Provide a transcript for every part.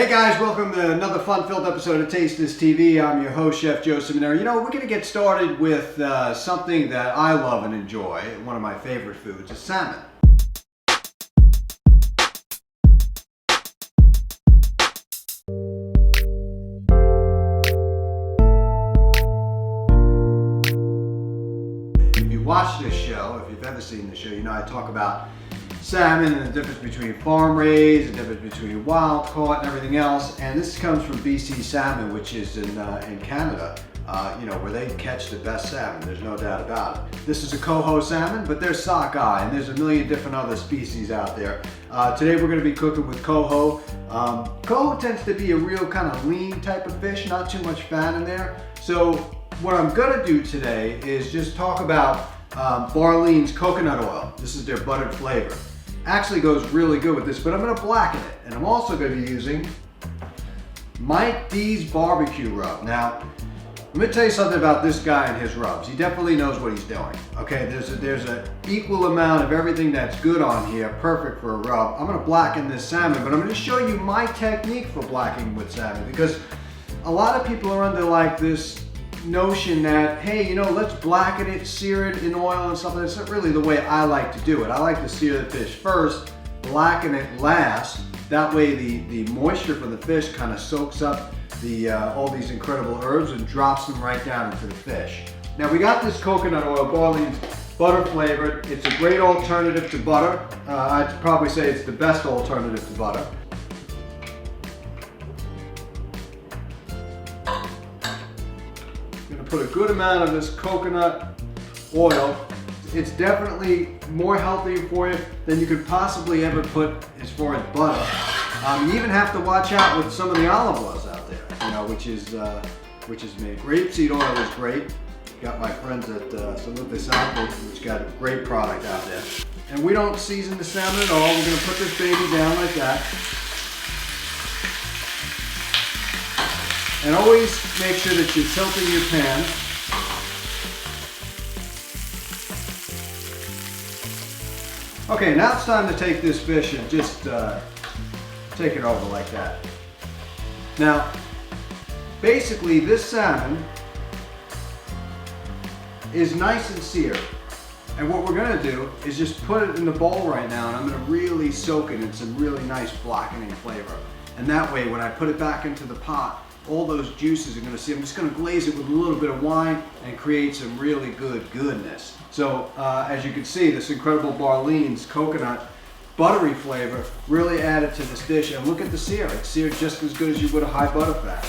Hey guys, welcome to another fun-filled episode of Taste This TV. I'm your host, Chef Joe Ciminera. You know, we're going to get started with something that I love and enjoy. One of my favorite foods is salmon. If you watch this show, if you've ever seen the show, you know I talk about salmon and the difference between farm raised, the difference between wild caught and everything else. And this comes from BC Salmon, which is in Canada, you know, where they catch the best salmon. There's no doubt about it. This is a coho salmon, but there's sockeye and there's a million different other species out there. Today we're going to be cooking with coho. Coho tends to be a real kind of lean type of fish, not too much fat in there. So what I'm going to do today is just talk about Barlean's coconut oil. This is their buttered flavor. Actually goes really good with this, but I'm going to blacken it. And I'm also going to be using Mike D's barbecue rub. Now, let me tell you something about this guy and his rubs. He definitely knows what he's doing. Okay, there's an equal amount of everything that's good on here, perfect for a rub. I'm going to blacken this salmon, but I'm going to show you my technique for blackening with salmon, because a lot of people are under like this notion that, hey, you know, let's blacken it, sear it in oil and stuff. That's not really the way I like to do it. I like to sear the fish first, blacken it last. That way the moisture from the fish kind of soaks up all these incredible herbs and drops them right down into the fish. Now we got this coconut oil, Barlean's butter flavored. It's a great alternative to butter. I'd probably say it's the best alternative to butter. Put a good amount of this coconut oil. It's definitely more healthy for you than you could possibly ever put as far as butter. You even have to watch out with some of the olive oils out there, you know, which is made. Grapeseed oil is great. Got my friends at Salmon, which got a great product out there. And we don't season the salmon at all. We're going to put this baby down like that. And always make sure that you're tilting your pan. Okay, now it's time to take this fish and just take it over like that. Now, basically this salmon is nice and seared. And what we're gonna do is just put it in the bowl right now, and I'm gonna really soak it in some really nice blackening flavor. And that way, when I put it back into the pot, all those juices are going to see. I'm just going to glaze it with a little bit of wine and create some really good goodness. So as you can see, this incredible Barlean's coconut buttery flavor really added to this dish. And look at the sear. It's seared just as good as you would a high butter fat.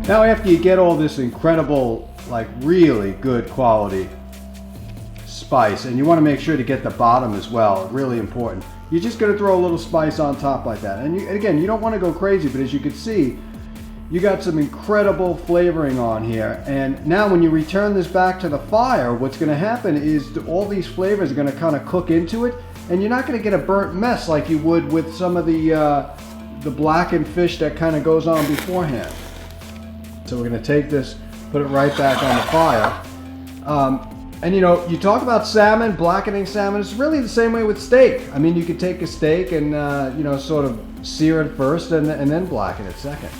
Now after you get all this incredible, like really good quality spice, and you want to make sure to get the bottom as well, really important. You're just going to throw a little spice on top like that. And again, you don't want to go crazy, but as you can see, you got some incredible flavoring on here. And now when you return this back to the fire, what's going to happen is all these flavors are going to kind of cook into it, and you're not going to get a burnt mess like you would with some of the blackened fish that kind of goes on beforehand. So we're going to take this, put it right back on the fire. And you know, you talk about salmon, blackening salmon, it's really the same way with steak. I mean, you could take a steak and, you know, sort of sear it first and then blacken it second.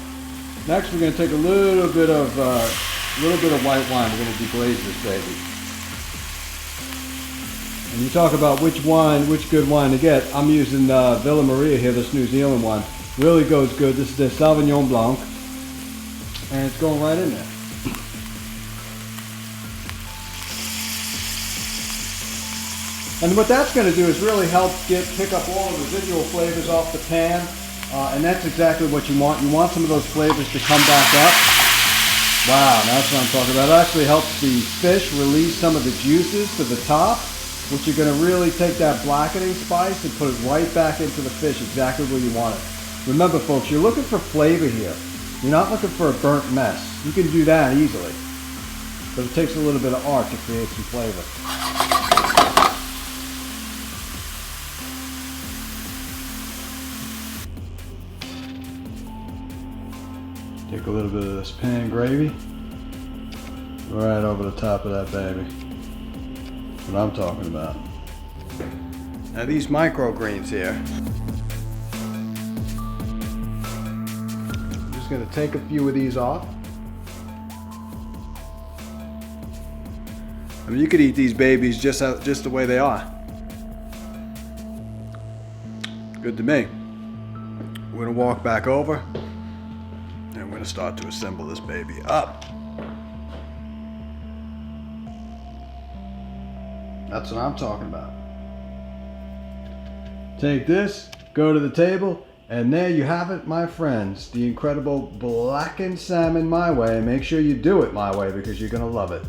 Next, we're going to take a little bit of white wine. We're going to deglaze this baby. And you talk about which good wine to get. I'm using Villa Maria here, this New Zealand one. Really goes good. This is the Sauvignon Blanc. And it's going right in there. And what that's going to do is really help pick up all the residual flavors off the pan. And that's exactly what you want. You want some of those flavors to come back up. Wow, that's what I'm talking about. It actually helps the fish release some of the juices to the top, which you're going to really take that blackening spice and put it right back into the fish exactly where you want it. Remember folks, you're looking for flavor here. You're not looking for a burnt mess. You can do that easily. but it takes a little bit of art to create some flavor. Take a little bit of this pan gravy right over the top of that baby. That's what I'm talking about. Now these microgreens here, I'm just going to take a few of these off. I mean, you could eat these babies just the way they are. Good to me. We're going to walk back over and we're going to start to assemble this baby up. That's what I'm talking about. Take this, go to the table, and there you have it, my friends. The incredible blackened salmon my way. Make sure you do it my way because you're gonna love it.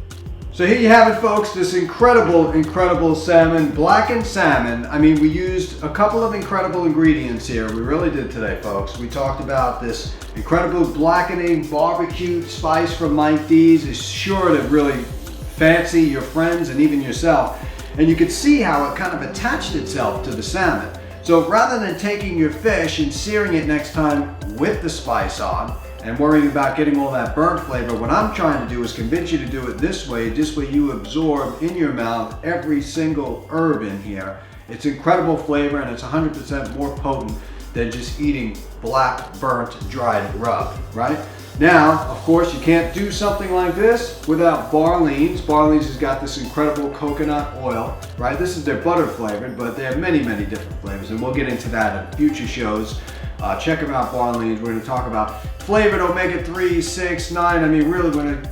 So here you have it, folks, this incredible salmon, blackened salmon. I mean, we used a couple of incredible ingredients here. We really did today, folks. We talked about this incredible blackening barbecue spice from Mike D's. It's sure to really fancy your friends and even yourself. And you can see how it kind of attached itself to the salmon. So rather than taking your fish and searing it next time with the spice on and worrying about getting all that burnt flavor, what I'm trying to do is convince you to do it this way. This way you absorb in your mouth every single herb in here. It's incredible flavor and it's 100% more potent than just eating black, burnt, dried rub, right? Now, of course, you can't do something like this without Barleans. Barleans has got this incredible coconut oil, right? This is their butter flavored, but they have many different flavors, and we'll get into that in future shows. Check them out, Barleans. We're going to talk about flavored omega-3, 6, 9. I mean, really, we're going to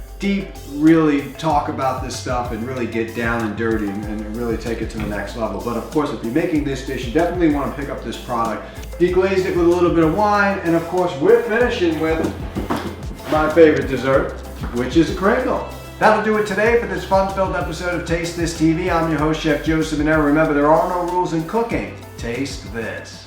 really talk about this stuff and really get down and dirty and really take it to the next level. But of course, if you're making this dish, you definitely want to pick up this product. Deglazed it with a little bit of wine, and of course, we're finishing with my favorite dessert, which is a Kringle. That'll do it today for this fun-filled episode of Taste This TV. I'm your host, Chef Joe Ciminera. Remember, there are no rules in cooking. Taste this.